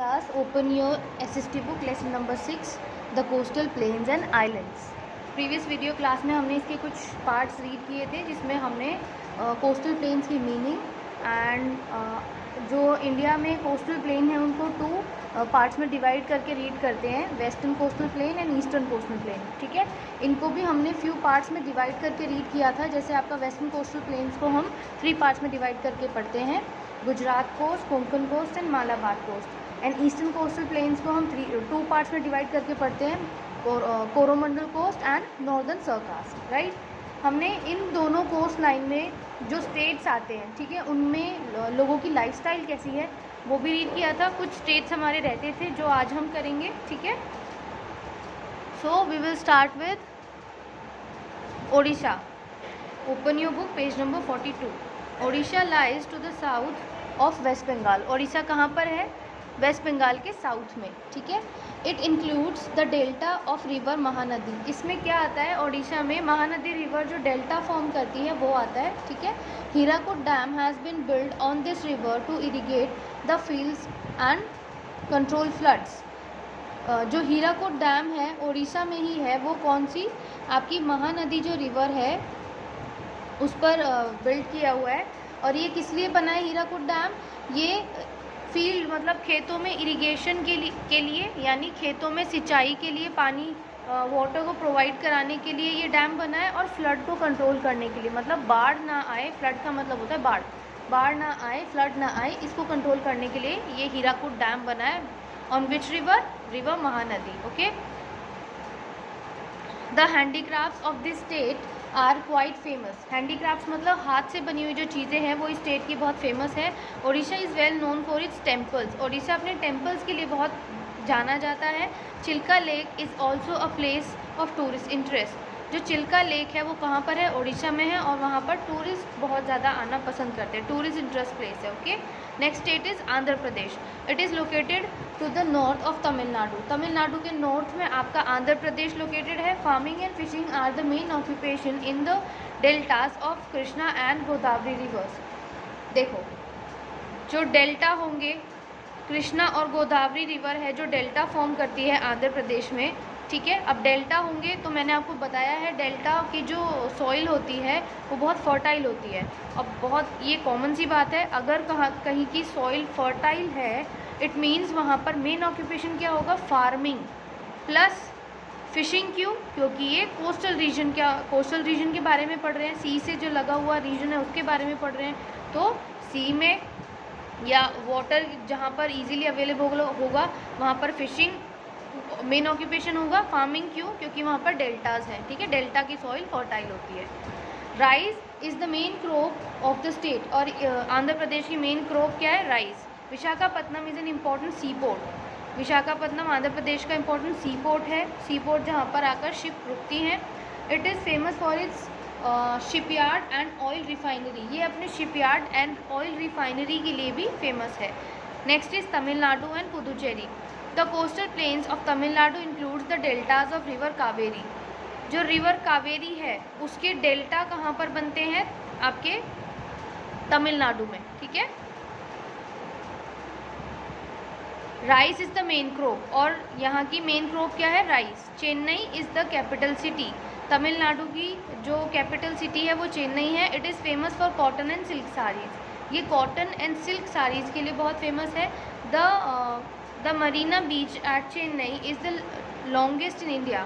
class, open your SST book lesson number 6, the coastal plains and islands. Previous video class में हमने इसके कुछ parts read किए थे, जिसमें हमने कोस्टल प्लेन्स की मीनिंग एंड जो इंडिया में कोस्टल प्लेन है उनको टू पार्ट्स में डिवाइड करके रीड करते हैं, western coastal plain and eastern coastal plain. ठीक है, इनको भी हमने फ्यू पार्ट्स में डिवाइड करके रीड किया था. जैसे आपका वेस्टर्न कोस्टल प्लेन्स को हम 3 पार्ट्स में डिवाइड करके पढ़ते हैं, Gujarat coast, Konkan coast and Malabar coast. And eastern coastal plains को हम 2 पार्ट्स में डिवाइड करके पढ़ते हैं, Coromandel coast and northern Circars. Right, हमने इन दोनों कोस्ट लाइन में जो स्टेट्स आते हैं, ठीक है, उनमें लोगों की लाइफस्टाइल कैसी है वो भी रीड किया था. कुछ स्टेट्स हमारे रहते थे जो आज हम करेंगे. ठीक है, so we will start with Odisha. Open your book, page number 42. Odisha lies to the south of West Bengal. Odisha कहाँ पर है? वेस्ट बंगाल के साउथ में. ठीक है, it includes the delta of river Mahanadi. इसमें क्या आता है? ओडिशा में महानदी रिवर जो डेल्टा फॉर्म करती है वो आता है. ठीक है, Hirakud dam has been build on this river to irrigate the fields and control floods. जो हीराकुड डैम है ओडिशा में ही है. वो कौन सी? आपकी महानदी जो रिवर है उस पर बिल्ड किया हुआ है. और ये किस लिए बना है हीराकुड डैम? ये फील्ड मतलब खेतों में इरिगेशन के लिए यानी खेतों में सिंचाई के लिए पानी वाटर को प्रोवाइड कराने के लिए ये डैम बना है, और फ्लड को कंट्रोल करने के लिए, मतलब बाढ़ ना आए. फ्लड का मतलब होता है बाढ़. बाढ़ ना आए, फ्लड ना आए, इसको कंट्रोल करने के लिए ये हीराकुड डैम बना है. On which river? River Mahanadi. Okay, the handicrafts of this state are quite famous. Handicrafts मतलब हाथ से बनी हुई जो चीज़ें हैं वो इस स्टेट की बहुत फेमस है. Odisha is well known for its temples. Odisha अपने टेम्पल्स के लिए बहुत जाना जाता है. Chilka lake is also a place of tourist interest. जो चिल्का लेक है वो कहाँ पर है? ओडिशा में है, और वहाँ पर टूरिस्ट बहुत ज़्यादा आना पसंद करते हैं. टूरिस्ट इंटरेस्ट प्लेस है. Okay, next state is Andhra Pradesh. It is located to the north of Tamil Nadu. Tamil Nadu के नॉर्थ में आपका आंध्र प्रदेश लोकेटेड है. Farming and fishing are the main occupation in the deltas of Krishna and Godavari rivers. देखो, जो डेल्टा होंगे, कृष्णा और गोदावरी रिवर है जो डेल्टा फॉर्म करती है आंध्र प्रदेश में. ठीक है, अब डेल्टा होंगे तो मैंने आपको बताया है डेल्टा की जो सॉइल होती है वो बहुत फर्टाइल होती है. अब बहुत ये कॉमन सी बात है, अगर कहीं की सॉइल फर्टाइल है इट मीन्स वहाँ पर मेन ऑक्यूपेशन क्या होगा? Farming plus fishing. क्यों? क्योंकि ये कोस्टल रीजन के बारे में पढ़ रहे हैं. सी से जो लगा हुआ रीजन है उसके बारे में पढ़ रहे हैं. तो सी में या वाटर जहाँ पर इजीली अवेलेबल होगा वहाँ पर फिशिंग मेन ऑक्यूपेशन होगा. फार्मिंग क्यों? क्योंकि वहाँ पर डेल्टाज हैं. ठीक है, डेल्टा की सॉइल फर्टाइल होती है. Rice is the main crop of the state. और आंध्र प्रदेश की मेन क्रॉप क्या है? Rice. Visakhapatnam is an important sea port. Visakhapatnam Andhra Pradesh का इम्पोर्टेंट सी पोर्ट है. सी पोर्ट जहाँ पर आकर शिप रुकती हैं. It is famous for its shipyard and oil refinery. ये अपने शिपयार्ड एंड ऑयल रिफाइनरी के लिए भी फेमस है. Next is Tamil Nadu and Puducherry. The coastal planes of Tamil Nadu includes the deltas of river Kaveri. जो रिवर कावेरी है उसके डेल्टा कहाँ पर बनते हैं? आपके तमिलनाडु में. ठीक है, rice is the main crop, और यहाँ की मेन क्रॉप क्या है? Rice. Chennai is the capital city. Tamil Nadu की जो कैपिटल सिटी है वो चेन्नई है. It is famous for cotton and silk saris. ये कॉटन एंड सिल्क साड़ीज़ के लिए बहुत फेमस है. The Marina beach at Chennai is the longest in India.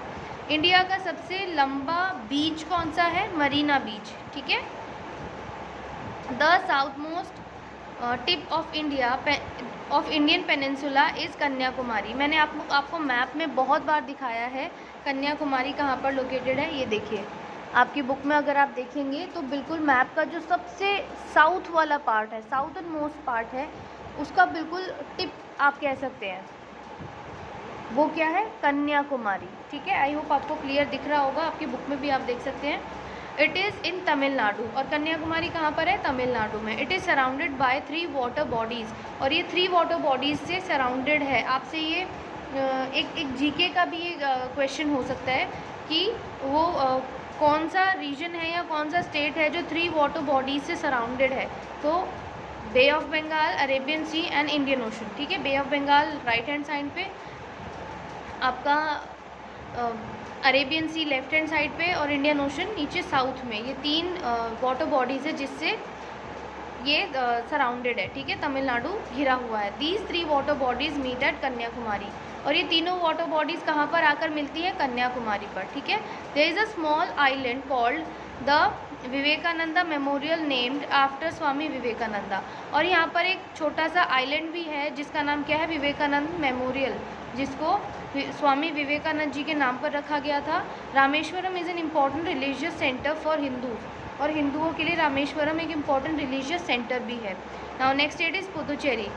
India का सबसे लंबा बीच कौन सा है? मरीना बीच. ठीक है, the south most tip of Indian peninsula is Kanyakumari. मैंने आपको मैप में बहुत बार दिखाया है कन्याकुमारी कहाँ पर लोकेटेड है. ये देखिए, आपकी बुक में अगर आप देखेंगे तो बिल्कुल मैप का जो सबसे साउथ वाला पार्ट है, साउथर्न मोस्ट पार्ट है, उसका बिल्कुल टिप आप कह सकते हैं, वो क्या है? कन्याकुमारी. ठीक है, आई होप आपको क्लियर दिख रहा होगा. आपकी बुक में भी आप देख सकते हैं. It is in Tamil Nadu. और कन्याकुमारी कहाँ पर है? तमिलनाडु में. It is surrounded by 3 water bodies. और ये 3 वाटर बॉडीज़ से सराउंडेड है. आपसे ये एक जीके का भी एक क्वेश्चन हो सकता है कि वो कौन सा रीजन है या कौन सा स्टेट है जो 3 वाटर बॉडीज़ से सराउंडेड है. तो Bay of Bengal, Arabian Sea and Indian Ocean. ठीक है, Bay of Bengal right hand side पे, आपका Arabian Sea left hand side पे, और इंडियन ओशन नीचे साउथ में। ये 3 वाटर बॉडीज़ है जिससे ये सराउंडेड है। ठीक है, तमिलनाडु घिरा हुआ है। These 3 water bodies meet at Kanyakumari, और ये तीनों वाटर बॉडीज़ कहाँ पर आकर मिलती है? कन्याकुमारी पर। ठीक है, there is a small island called the Vivekananda Memorial named after Swami Vivekananda, और यहाँ पर एक छोटा सा आइलैंड भी है जिसका नाम क्या है? विवेकानंद मेमोरियल, जिसको स्वामी विवेकानंद जी के नाम पर रखा गया था। Rameswaram is an important religious centre for Hindus, और हिंदुओं के लिए रामेश्वरम एक इम्पॉर्टेंट रिलीजियस सेंटर भी है। Now next state is Puducherry.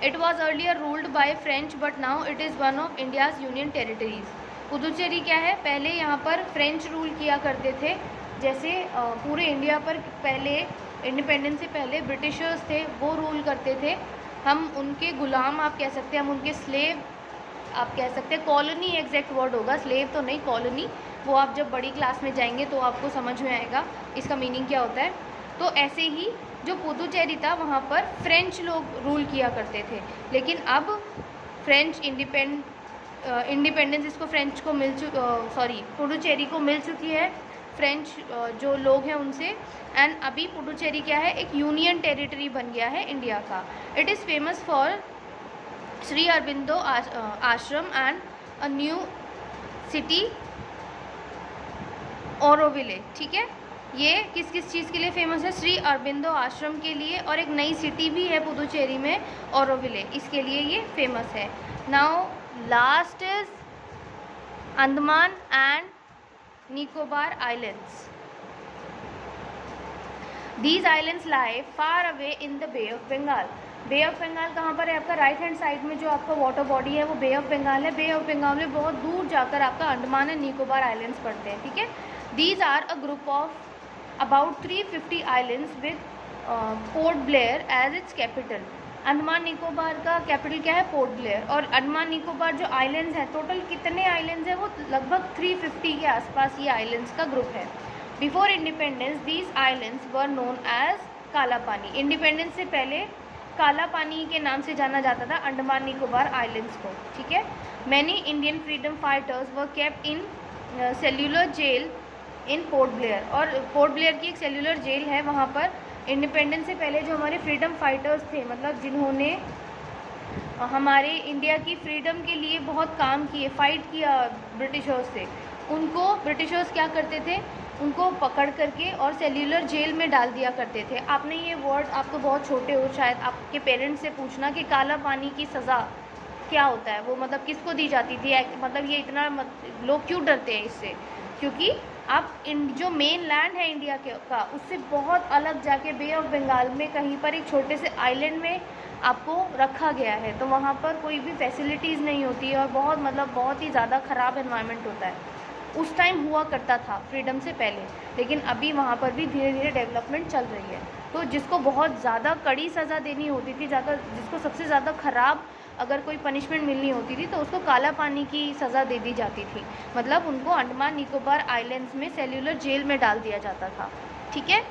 It was earlier ruled by French but now it is one of India's union territories. Puducherry क्या है? पहले यहाँ पर फ्रेंच रूल किया करते थे, जैसे पूरे इंडिया पर पहले इंडिपेंडेंस से पहले ब्रिटिशर्स थे, वो रूल करते थे। हम उनके गुलाम आप कह सकते हैं, हम उनके स्लेव आप कह सकते हैं। कॉलोनी एग्जैक्ट वर्ड होगा, स्लेव तो नहीं, कॉलोनी। वो आप जब बड़ी क्लास में जाएंगे तो आपको समझ में आएगा इसका मीनिंग क्या होता है। तो ऐसे ही जो पुदुचेरी था वहाँ पर फ्रेंच लोग रूल किया करते थे, लेकिन अब फ्रेंच इंडिपेंडेंस इसको फ्रेंच को पुदुचेरी को मिल चुकी है फ्रेंच जो लोग हैं उनसे। एंड अभी पुदुचेरी क्या है? एक यूनियन टेरिटरी बन गया है इंडिया का। It is famous for Shri Aurobindo आश्रम and a new city Auroville. ठीक है, ये किस किस चीज़ के लिए फेमस है? श्री अरबिंदो आश्रम के लिए, और एक नई सिटी भी है पुदुचेरी में, ओरोविले, इसके लिए ये फेमस है। Now last is Andaman and Nicobar islands. These islands lie far away in the Bay of Bengal. Bay of Bengal कहाँ पर है? आपका राइट हैंड साइड में जो आपका वाटर बॉडी है वो बे ऑफ बंगाल है। बे ऑफ बंगाल में बहुत दूर जाकर आपका अंडमान एंड निकोबार आइलैंड्स पड़ते हैं। ठीक है, these are a group of about 350 islands with Port Blair as its capital. Andaman Nicobar का कैपिटल क्या है? पोर्ट ब्लेयर। और अंडमान निकोबार जो आइलैंड्स हैं, टोटल कितने आइलैंड्स हैं? वो लगभग 350 के आसपास ये आइलैंड्स का ग्रुप है। Before independence these islands were known as Kala Pani. Independence से पहले काला पानी के नाम से जाना जाता था अंडमान निकोबार आइलैंड्स को। ठीक है, many Indian freedom fighters were kept in Cellular Jail in Port Blair, और पोर्ट ब्लेयर की एक सेल्यूलर जेल है वहाँ पर। इंडिपेंडेंस से पहले जो हमारे फ्रीडम फाइटर्स थे, मतलब जिन्होंने हमारे इंडिया की फ्रीडम के लिए बहुत काम किए, फाइट किया ब्रिटिशर्स से, उनको ब्रिटिशर्स क्या करते थे? उनको पकड़ करके और सेल्यूलर जेल में डाल दिया करते थे। आपने ये वर्ड, आप तो बहुत छोटे हो, शायद आपके पेरेंट्स से पूछना कि काला पानी की सज़ा क्या होता है, वो मतलब किसको दी जाती थी, मतलब ये इतना लोग क्यों डरते हैं इससे? क्योंकि आप जो मेन लैंड है इंडिया का उससे बहुत अलग जाके बे ऑफ बंगाल में कहीं पर एक छोटे से आइलैंड में आपको रखा गया है, तो वहाँ पर कोई भी फैसिलिटीज़ नहीं होती है और बहुत ही ज़्यादा ख़राब एनवायरनमेंट होता है। उस टाइम हुआ करता था फ्रीडम से पहले, लेकिन अभी वहाँ पर भी धीरे धीरे डेवलपमेंट चल रही है। तो जिसको बहुत ज़्यादा कड़ी सज़ा देनी होती थी, जिसको सबसे ज़्यादा ख़राब अगर कोई पनिशमेंट मिलनी होती थी तो उसको काला पानी की सज़ा दे दी जाती थी, मतलब उनको अंडमान निकोबार आइलैंड्स में सेल्यूलर जेल में डाल दिया जाता था। ठीक है।